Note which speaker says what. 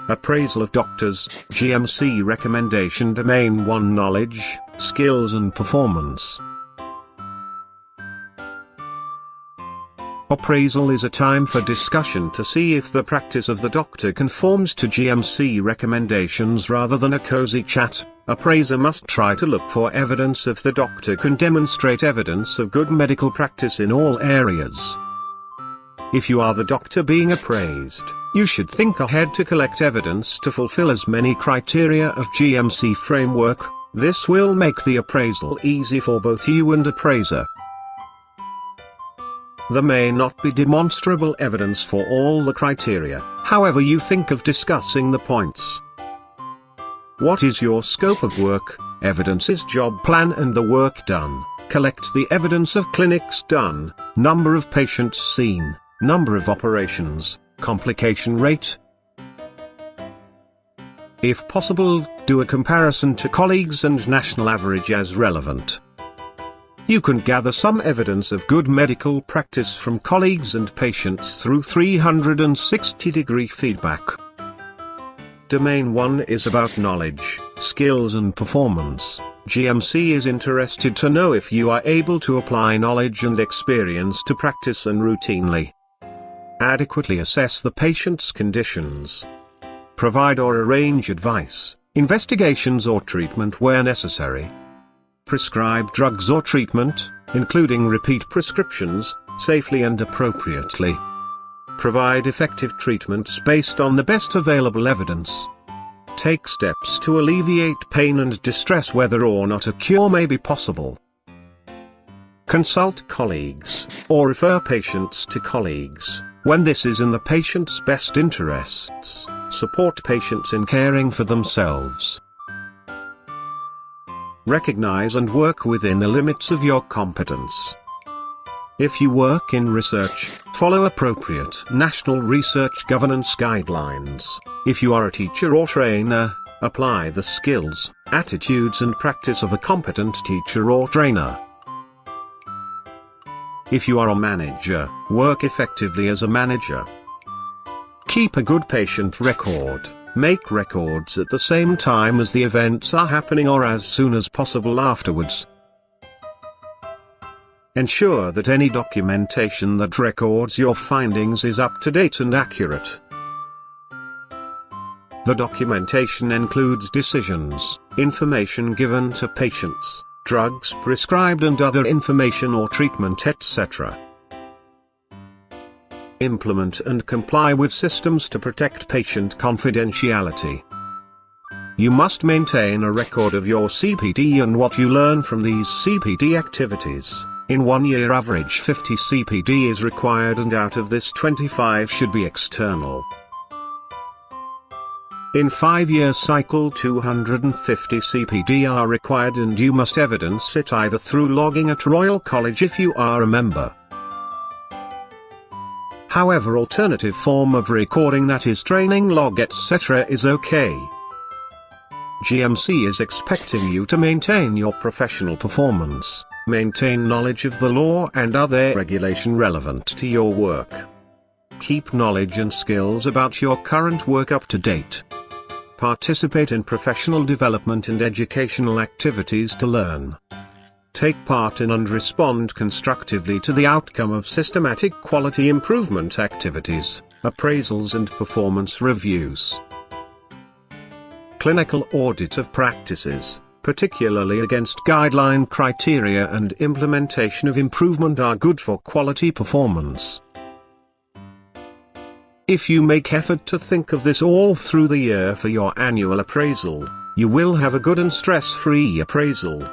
Speaker 1: Appraisal of doctors, GMC recommendation. Domain 1: knowledge, skills and performance. Appraisal is a time for discussion to see if the practice of the doctor conforms to GMC recommendations rather than a cozy chat. Appraiser must try to look for evidence if the doctor can demonstrate evidence of good medical practice in all areas. If you are the doctor being appraised, you should think ahead to collect evidence to fulfill as many criteria of GMC framework. This will make the appraisal easy for both you and appraiser. There may not be demonstrable evidence for all the criteria, however you think of discussing the points. What is your scope of work? Evidence is job plan and the work done. Collect the evidence of clinics done, number of patients seen, number of operations, complication rate. If possible, do a comparison to colleagues and national average as relevant. You can gather some evidence of good medical practice from colleagues and patients through 360-degree feedback. Domain 1 is about knowledge, skills and performance. GMC is interested to know if you are able to apply knowledge and experience to practice and routinely adequately assess the patient's conditions. Provide or arrange advice, investigations or treatment where necessary. Prescribe drugs or treatment, including repeat prescriptions, safely and appropriately. Provide effective treatments based on the best available evidence. Take steps to alleviate pain and distress whether or not a cure may be possible. Consult colleagues, or refer patients to colleagues, when this is in the patient's best interests. Support patients in caring for themselves. Recognize and work within the limits of your competence. If you work in research, follow appropriate national research governance guidelines. If you are a teacher or trainer, apply the skills, attitudes and practice of a competent teacher or trainer. If you are a manager, work effectively as a manager. Keep a good patient record. Make records at the same time as the events are happening or as soon as possible afterwards. Ensure that any documentation that records your findings is up to date and accurate. The documentation includes decisions, information given to patients, drugs prescribed and other information or treatment, etc. Implement and comply with systems to protect patient confidentiality. You must maintain a record of your CPD and what you learn from these CPD activities. In 1 year average 50 CPD is required and out of this 25 should be external. In 5-year cycle 250 CPD are required and you must evidence it either through logging at Royal College if you are a member. However, alternative form of recording, that is training log etc., is okay. GMC is expecting you to maintain your professional performance, maintain knowledge of the law and other regulation relevant to your work. Keep knowledge and skills about your current work up to date. Participate in professional development and educational activities to learn. Take part in and respond constructively to the outcome of systematic quality improvement activities, appraisals and performance reviews. Clinical audit of practices, particularly against guideline criteria and implementation of improvement, are good for quality performance. If you make effort to think of this all through the year for your annual appraisal, you will have a good and stress-free appraisal.